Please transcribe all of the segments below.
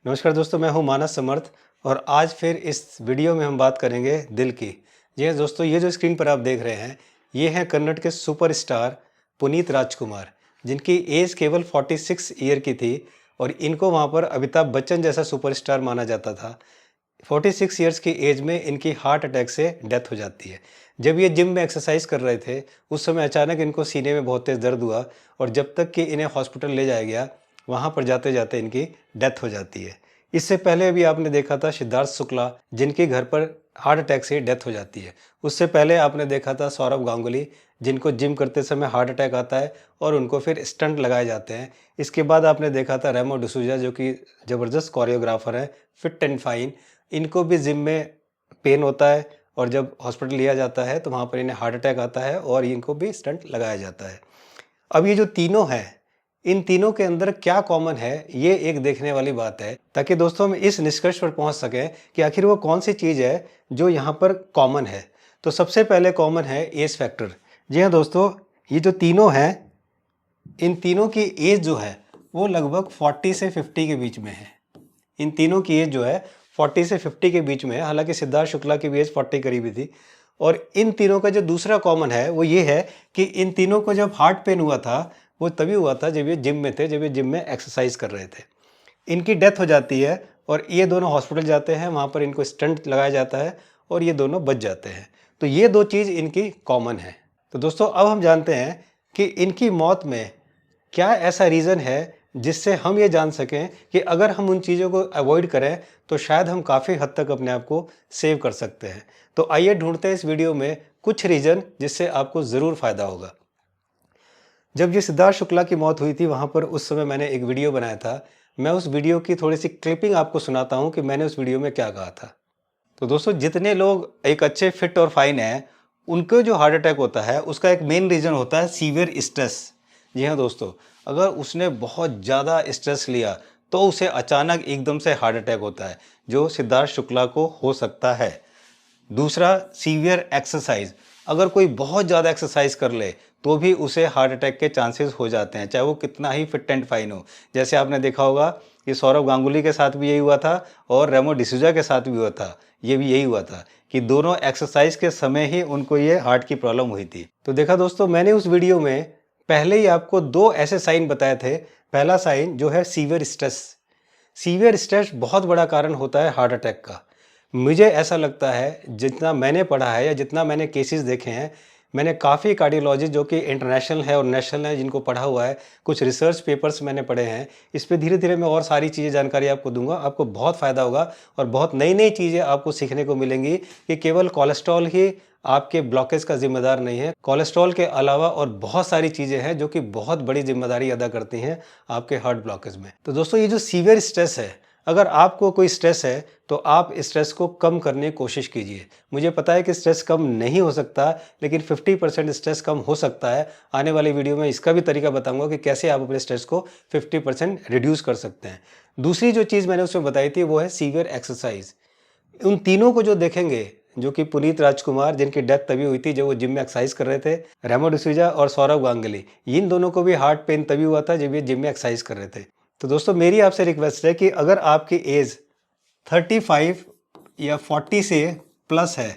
नमस्कार दोस्तों, मैं हूं मानस समर्थ और आज फिर इस वीडियो में हम बात करेंगे दिल की। जी हाँ दोस्तों, ये जो स्क्रीन पर आप देख रहे हैं, ये हैं कन्नड़ के सुपरस्टार पुनीत राजकुमार, जिनकी एज केवल 46 ईयर की थी और इनको वहाँ पर अमिताभ बच्चन जैसा सुपरस्टार माना जाता था। 46 ईयर्स की एज में इनकी हार्ट अटैक से डेथ हो जाती है। जब ये जिम में एक्सरसाइज कर रहे थे, उस समय अचानक इनको सीने में बहुत तेज़ दर्द हुआ और जब तक कि इन्हें हॉस्पिटल ले जाया गया, वहाँ पर जाते-जाते इनकी डेथ हो जाती है। इससे पहले भी आपने देखा था सिद्धार्थ शुक्ला, जिनके घर पर हार्ट अटैक से डेथ हो जाती है। उससे पहले आपने देखा था सौरव गांगुली, जिनको जिम करते समय हार्ट अटैक आता है और उनको फिर स्टंट लगाए जाते हैं। इसके बाद आपने देखा था रेमो डिसूजा, जो कि ज़बरदस्त कोरियोग्राफर हैं, फिट एंड फाइन। इनको भी जिम में पेन होता है और जब हॉस्पिटल लिया जाता है तो वहाँ पर इन्हें हार्ट अटैक आता है और इनको भी स्टंट लगाया जाता है। अब ये जो तीनों हैं, इन तीनों के अंदर क्या कॉमन है, ये एक देखने वाली बात है, ताकि दोस्तों हम इस निष्कर्ष पर पहुंच सकें कि आखिर वो कौन सी चीज़ है जो यहाँ पर कॉमन है। तो सबसे पहले कॉमन है एज फैक्टर। जी हाँ दोस्तों, ये जो तीनों हैं, इन तीनों की एज जो है वो लगभग 40 से 50 के बीच में है। इन तीनों की एज जो है 40 से 50 के बीच में है। हालांकि सिद्धार्थ शुक्ला की भी एज 40 करीबी थी। और इन तीनों का जो दूसरा कॉमन है वो ये है कि इन तीनों को जब हार्ट पेन हुआ था, वो तभी हुआ था जब ये जिम में थे, जब ये जिम में एक्सरसाइज कर रहे थे। इनकी डेथ हो जाती है और ये दोनों हॉस्पिटल जाते हैं, वहाँ पर इनको स्टंट लगाया जाता है और ये दोनों बच जाते हैं। तो ये दो चीज़ इनकी कॉमन है। तो दोस्तों अब हम जानते हैं कि इनकी मौत में क्या ऐसा रीज़न है जिससे हम ये जान सकें कि अगर हम उन चीज़ों को अवॉइड करें तो शायद हम काफ़ी हद तक अपने आप को सेव कर सकते हैं। तो आइए ढूंढते हैं इस वीडियो में कुछ रीज़न जिससे आपको ज़रूर फ़ायदा होगा। जब ये सिद्धार्थ शुक्ला की मौत हुई थी, वहाँ पर उस समय मैंने एक वीडियो बनाया था। मैं उस वीडियो की थोड़ी सी क्लिपिंग आपको सुनाता हूँ कि मैंने उस वीडियो में क्या कहा था। तो दोस्तों, जितने लोग एक अच्छे फिट और फाइन हैं, उनको जो हार्ट अटैक होता है उसका एक मेन रीज़न होता है सीवियर स्ट्रेस। जी हाँ दोस्तों, अगर उसने बहुत ज़्यादा स्ट्रेस लिया तो उसे अचानक एकदम से हार्ट अटैक होता है, जो सिद्धार्थ शुक्ला को हो सकता है। दूसरा, सीवियर एक्सरसाइज। अगर कोई बहुत ज़्यादा एक्सरसाइज कर ले तो भी उसे हार्ट अटैक के चांसेस हो जाते हैं, चाहे वो कितना ही फिट एंड फाइन हो। जैसे आपने देखा होगा कि सौरव गांगुली के साथ भी यही हुआ था और रेमो डिसूजा के साथ भी हुआ था। ये भी यही हुआ था कि दोनों एक्सरसाइज के समय ही उनको ये हार्ट की प्रॉब्लम हुई थी। तो देखा दोस्तों, मैंने उस वीडियो में पहले ही आपको दो ऐसे साइन बताए थे। पहला साइन जो है सीवियर स्ट्रेस। सीवियर स्ट्रेस बहुत बड़ा कारण होता है हार्ट अटैक का। मुझे ऐसा लगता है, जितना मैंने पढ़ा है या जितना मैंने केसेस देखे हैं, मैंने काफ़ी कार्डियोलॉजिस्ट जो कि इंटरनेशनल है और नेशनल है, जिनको पढ़ा हुआ है, कुछ रिसर्च पेपर्स मैंने पढ़े हैं। इस पे धीरे-धीरे मैं और सारी चीज़ें जानकारी आपको दूँगा, आपको बहुत फ़ायदा होगा और बहुत नई-नई चीज़ें आपको सीखने को मिलेंगी कि केवल कोलेस्ट्रॉल ही आपके ब्लॉकेज का ज़िम्मेदार नहीं है। कोलेस्ट्रॉल के अलावा और बहुत सारी चीज़ें हैं जो कि बहुत बड़ी ज़िम्मेदारी अदा करती हैं आपके हार्ट ब्लॉकेज में। तो दोस्तों, ये जो सीवियर स्ट्रेस है, अगर आपको कोई स्ट्रेस है तो आप स्ट्रेस को कम करने की कोशिश कीजिए। मुझे पता है कि स्ट्रेस कम नहीं हो सकता, लेकिन 50% स्ट्रेस कम हो सकता है। आने वाली वीडियो में इसका भी तरीका बताऊंगा कि कैसे आप अपने स्ट्रेस को 50% रिड्यूस कर सकते हैं। दूसरी जो चीज़ मैंने उसमें बताई थी वो है सीवियर एक्सरसाइज। उन तीनों को जो देखेंगे, जो कि पुनीत राजकुमार, जिनकी डेथ तभी हुई थी जब वो जिम में एक्सरसाइज कर रहे थे, रेमो डिसूजा और सौरव गांगुली, इन दोनों को भी हार्ट पेन तभी हुआ था जब ये जिम में एक्सरसाइज कर रहे थे। तो दोस्तों, मेरी आपसे रिक्वेस्ट है कि अगर आपकी एज 35 या 40 से प्लस है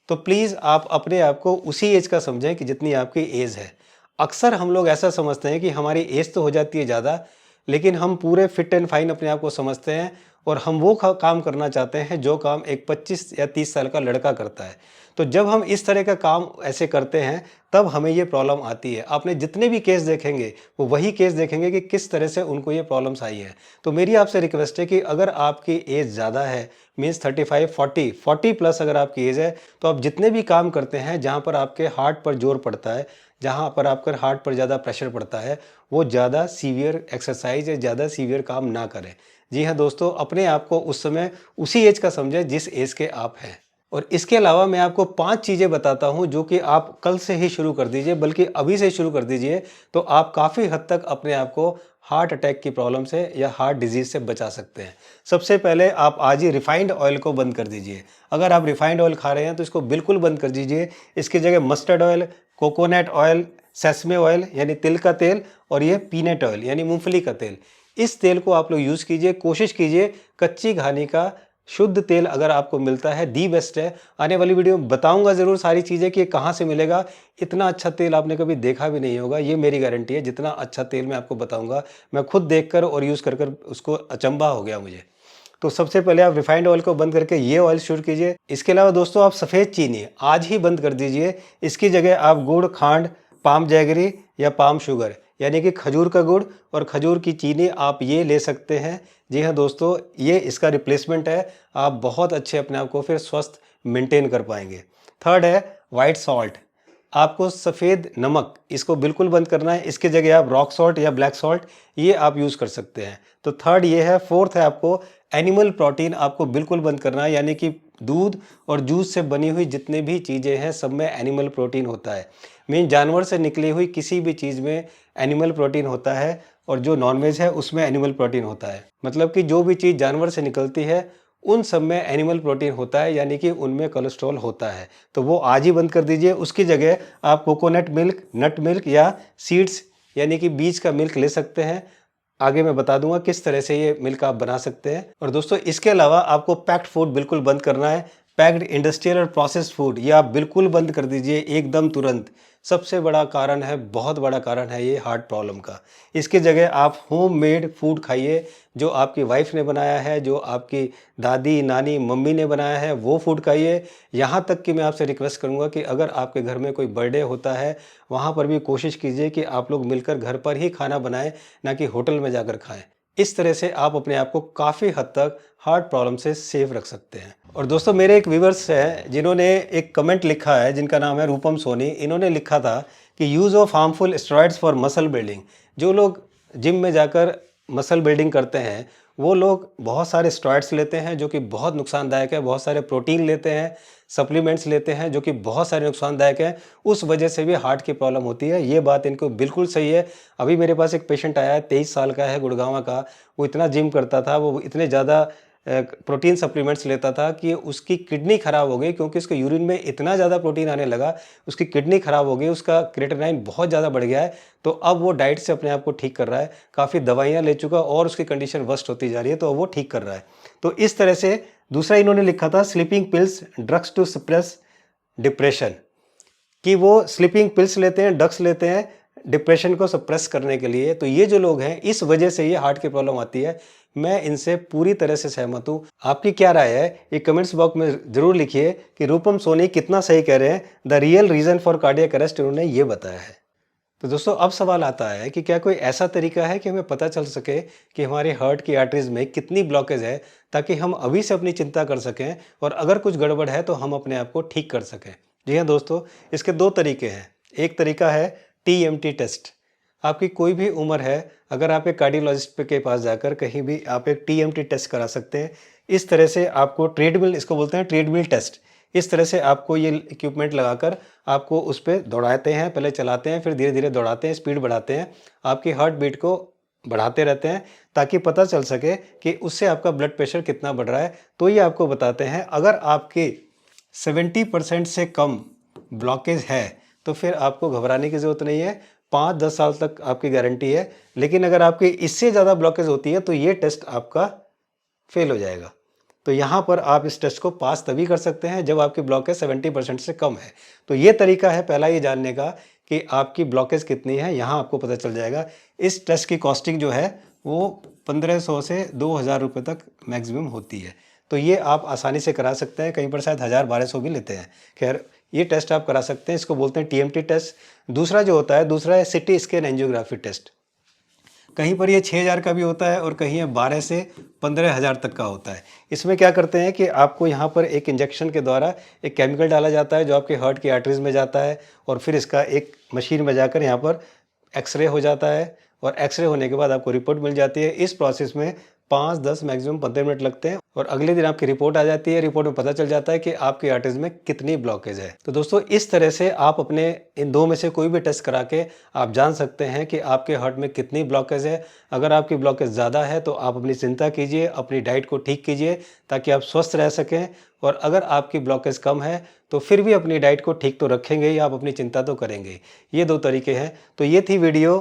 तो प्लीज़ आप अपने आप को उसी एज का समझें कि जितनी आपकी एज है। अक्सर हम लोग ऐसा समझते हैं कि हमारी एज तो हो जाती है ज़्यादा, लेकिन हम पूरे फिट एंड फाइन अपने आप को समझते हैं और हम वो काम करना चाहते हैं जो काम एक 25 या 30 साल का लड़का करता है। तो जब हम इस तरह का काम ऐसे करते हैं तब हमें ये प्रॉब्लम आती है। आपने जितने भी केस देखेंगे वो वही केस देखेंगे कि किस तरह से उनको ये प्रॉब्लम्स आई है। तो मेरी आपसे रिक्वेस्ट है कि अगर आपकी एज ज़्यादा है, मीन्स 35, 40 प्लस अगर आपकी एज है, तो आप जितने भी काम करते हैं जहाँ पर आपके हार्ट पर जोर पड़ता है, जहाँ पर आपके हार्ट पर ज़्यादा प्रेशर पड़ता है, वो ज़्यादा सीवियर एक्सरसाइज या ज़्यादा सीवियर काम ना करें। जी हाँ दोस्तों, अपने आप को उस समय उसी एज का समझें जिस एज के आप हैं। और इसके अलावा मैं आपको 5 चीज़ें बताता हूँ जो कि आप कल से ही शुरू कर दीजिए, बल्कि अभी से शुरू कर दीजिए, तो आप काफ़ी हद तक अपने आप को हार्ट अटैक की प्रॉब्लम से या हार्ट डिजीज़ से बचा सकते हैं। सबसे पहले आप आज ही रिफाइंड ऑयल को बंद कर दीजिए। अगर आप रिफाइंड ऑयल खा रहे हैं तो इसको बिल्कुल बंद कर दीजिए। इसकी जगह mustard oil, coconut oil, sesame oil यानी तिल का तेल और ये पीनट ऑयल यानी मूंगफली का तेल, इस तेल को आप लोग यूज़ कीजिए, कोशिश कीजिए कच्ची घानी का शुद्ध तेल अगर आपको मिलता है दी बेस्ट है। आने वाली वीडियो में बताऊंगा ज़रूर सारी चीज़ें कि कहाँ से मिलेगा। इतना अच्छा तेल आपने कभी देखा भी नहीं होगा, ये मेरी गारंटी है। जितना अच्छा तेल मैं आपको बताऊंगा, मैं खुद देखकर और यूज़ कर कर उसको अचंभा हो गया मुझे। तो सबसे पहले आप रिफाइंड ऑयल को बंद करके ये ऑयल शुरू कीजिए। इसके अलावा दोस्तों आप सफ़ेद चीनी आज ही बंद कर दीजिए। इसकी जगह आप गुड़, खांड, पाम जैगरी या पाम शुगर यानी कि खजूर का गुड़ और खजूर की चीनी आप ये ले सकते हैं। जी हाँ दोस्तों, ये इसका रिप्लेसमेंट है। आप बहुत अच्छे अपने आप को फिर स्वस्थ मेंटेन कर पाएंगे। थर्ड है वाइट सॉल्ट। आपको सफ़ेद नमक इसको बिल्कुल बंद करना है। इसके जगह आप रॉक सॉल्ट या ब्लैक सॉल्ट ये आप यूज़ कर सकते हैं। तो थर्ड ये है। फोर्थ है आपको एनिमल प्रोटीन आपको बिल्कुल बंद करना है, यानी कि दूध और जूस से बनी हुई जितने भी चीज़ें हैं सब में एनिमल प्रोटीन होता है। मीन जानवर से निकली हुई किसी भी चीज़ में एनिमल प्रोटीन होता है और जो नॉनवेज है उसमें एनिमल प्रोटीन होता है। मतलब कि जो भी चीज़ जानवर से निकलती है उन सब में एनिमल प्रोटीन होता है, यानी कि उनमें कोलेस्ट्रॉल होता है। तो वो आज ही बंद कर दीजिए। उसकी जगह आप कोकोनट मिल्क, नट मिल्क या सीड्स यानी कि बीज का मिल्क ले सकते हैं। आगे मैं बता दूंगा किस तरह से ये मिल्क आप बना सकते हैं। और दोस्तों इसके अलावा आपको पैक्ड फूड बिल्कुल बंद करना है। पैक्ड इंडस्ट्रियल और प्रोसेस्ड फूड ये आप बिल्कुल बंद कर दीजिए एकदम तुरंत। सबसे बड़ा कारण है, बहुत बड़ा कारण है ये हार्ट प्रॉब्लम का। इसकी जगह आप होममेड फूड खाइए, जो आपकी वाइफ ने बनाया है, जो आपकी दादी, नानी, मम्मी ने बनाया है, वो फूड खाइए। यहाँ तक कि मैं आपसे रिक्वेस्ट करूँगा कि अगर आपके घर में कोई बर्थडे होता है, वहाँ पर भी कोशिश कीजिए कि आप लोग मिलकर घर पर ही खाना बनाएं, ना कि होटल में जाकर खाएं। इस तरह से आप अपने आप को काफ़ी हद तक हार्ट प्रॉब्लम से सेफ रख सकते हैं। और दोस्तों मेरे एक व्यूवर्स हैं जिन्होंने एक कमेंट लिखा है, जिनका नाम है रूपम सोनी। इन्होंने लिखा था कि use of harmful steroids for muscle building. जो लोग जिम में जाकर मसल बिल्डिंग करते हैं वो लोग बहुत सारे स्टेरॉइड्स लेते हैं जो कि बहुत नुकसानदायक है। बहुत सारे प्रोटीन लेते हैं, सप्लीमेंट्स लेते हैं जो कि बहुत सारे नुकसानदायक हैं। उस वजह से भी हार्ट की प्रॉब्लम होती है। ये बात इनको बिल्कुल सही है। अभी मेरे पास एक पेशेंट आया है, 23 साल का है, गुड़गांव का। वो इतना जिम करता था, वो इतने ज़्यादा प्रोटीन सप्लीमेंट्स लेता था कि उसकी किडनी ख़राब हो गई, क्योंकि उसके यूरिन में इतना ज़्यादा प्रोटीन आने लगा, उसकी किडनी ख़राब हो गई, उसका क्रिएटिनिन बहुत ज़्यादा बढ़ गया है। तो अब वो डाइट से अपने आप को ठीक कर रहा है, काफ़ी दवाइयाँ ले चुका और उसकी कंडीशन वर्स्ट होती जा रही है, तो अब वो ठीक कर रहा है। तो इस तरह से दूसरा इन्होंने लिखा था sleeping pills, drugs to suppress depression, कि वो स्लीपिंग पिल्स लेते हैं, ड्रग्स लेते हैं डिप्रेशन को सप्रेस करने के लिए। तो ये जो लोग हैं इस वजह से ये हार्ट की प्रॉब्लम आती है। मैं इनसे पूरी तरह से सहमत हूँ। आपकी क्या राय है ये कमेंट्स बॉक्स में ज़रूर लिखिए कि रूपम सोनी कितना सही कह रहे हैं। The real reason for cardiac arrest उन्होंने ये बताया है। तो दोस्तों अब सवाल आता है कि क्या कोई ऐसा तरीका है कि हमें पता चल सके कि हमारे हार्ट की आर्टरीज में कितनी ब्लॉकेज है, ताकि हम अभी से अपनी चिंता कर सकें और अगर कुछ गड़बड़ है तो हम अपने आप को ठीक कर सकें। जी हाँ दोस्तों, इसके दो तरीके हैं। एक तरीका है TMT टेस्ट। आपकी कोई भी उम्र है, अगर आप एक कार्डियोलॉजिस्ट के पास जाकर कहीं भी आप एक TMT टेस्ट करा सकते हैं। इस तरह से आपको ट्रेडमिल, इसको बोलते हैं ट्रेडमिल टेस्ट। इस तरह से आपको ये इक्विपमेंट लगाकर आपको उस पर दौड़ाते हैं, पहले चलाते हैं, फिर धीरे धीरे दौड़ाते हैं, स्पीड बढ़ाते हैं, आपकी हार्ट बीट को बढ़ाते रहते हैं ताकि पता चल सके कि उससे आपका ब्लड प्रेशर कितना बढ़ रहा है। तो ये आपको बताते हैं अगर आपके 70% से कम ब्लॉकेज है तो फिर आपको घबराने की ज़रूरत नहीं है। 5-10 साल तक आपकी गारंटी है। लेकिन अगर आपकी इससे ज़्यादा ब्लॉकेज होती है तो ये टेस्ट आपका फेल हो जाएगा। तो यहाँ पर आप इस टेस्ट को पास तभी कर सकते हैं जब आपकी ब्लॉकेज 70% से कम है। तो ये तरीका है पहला ये जानने का कि आपकी ब्लॉकेज कितनी है, यहाँ आपको पता चल जाएगा। इस टेस्ट की कॉस्टिंग जो है वो 1500 से 2000 रुपये तक मैक्सिमम होती है। तो ये आप आसानी से करा सकते हैं, कहीं पर शायद 1000-1200 भी लेते हैं। खैर ये टेस्ट आप करा सकते हैं, इसको बोलते हैं TMT टेस्ट। दूसरा जो होता है, दूसरा है CT स्कैन एंजियोग्राफी टेस्ट। कहीं पर ये 6000 का भी होता है और कहीं ये 12 से 15,000 तक का होता है। इसमें क्या करते हैं कि आपको यहाँ पर एक इंजेक्शन के द्वारा एक केमिकल डाला जाता है जो आपके हार्ट की आर्टरीज में जाता है और फिर इसका एक मशीन में जाकर यहाँ पर एक्सरे हो जाता है और एक्सरे होने के बाद आपको रिपोर्ट मिल जाती है। इस प्रोसेस में 5-10 मैक्सिमम 15 मिनट लगते हैं और अगले दिन आपकी रिपोर्ट आ जाती है। रिपोर्ट में पता चल जाता है कि आपकी आर्टरीज में कितनी ब्लॉकेज है। तो दोस्तों इस तरह से आप अपने इन दो में से कोई भी टेस्ट करा के आप जान सकते हैं कि आपके हार्ट में कितनी ब्लॉकेज है। अगर आपकी ब्लॉकेज ज़्यादा है तो आप अपनी चिंता कीजिए, अपनी डाइट को ठीक कीजिए ताकि आप स्वस्थ रह सकें। और अगर आपकी ब्लॉकेज कम है तो फिर भी अपनी डाइट को ठीक तो रखेंगे ही, आप अपनी चिंता तो करेंगे। ये दो तरीके हैं। तो ये थी वीडियो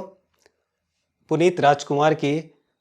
पुनीत राजकुमार की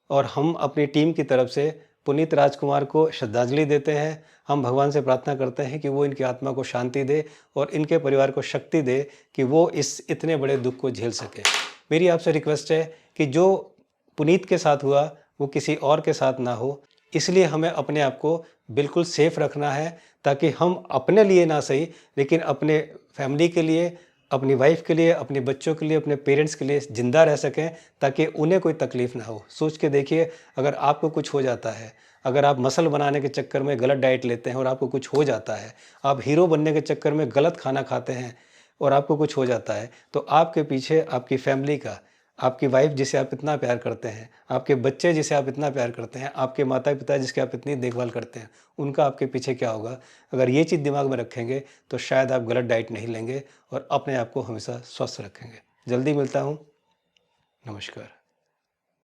और हम अपनी टीम की तरफ से पुनीत राजकुमार को श्रद्धांजलि देते हैं। हम भगवान से प्रार्थना करते हैं कि वो इनकी आत्मा को शांति दे और इनके परिवार को शक्ति दे कि वो इस इतने बड़े दुख को झेल सके। मेरी आपसे रिक्वेस्ट है कि जो पुनीत के साथ हुआ वो किसी और के साथ ना हो, इसलिए हमें अपने आप को बिल्कुल सेफ रखना है, ताकि हम अपने लिए ना सही लेकिन अपने फैमिली के लिए, अपनी वाइफ के लिए, अपने बच्चों के लिए, अपने पेरेंट्स के लिए ज़िंदा रह सकें, ताकि उन्हें कोई तकलीफ़ ना हो। सोच के देखिए, अगर आपको कुछ हो जाता है, अगर आप मसल बनाने के चक्कर में गलत डाइट लेते हैं और आपको कुछ हो जाता है, आप हीरो बनने के चक्कर में गलत खाना खाते हैं और आपको कुछ हो जाता है, तो आपके पीछे आपकी फैमिली का, आपकी वाइफ जिसे आप इतना प्यार करते हैं, आपके बच्चे जिसे आप इतना प्यार करते हैं, आपके माता-पिता जिसकी आप इतनी देखभाल करते हैं, उनका आपके पीछे क्या होगा? अगर ये चीज़ दिमाग में रखेंगे, तो शायद आप गलत डाइट नहीं लेंगे और अपने आप को हमेशा स्वस्थ रखेंगे। जल्दी मिलता हूँ। नमस्कार।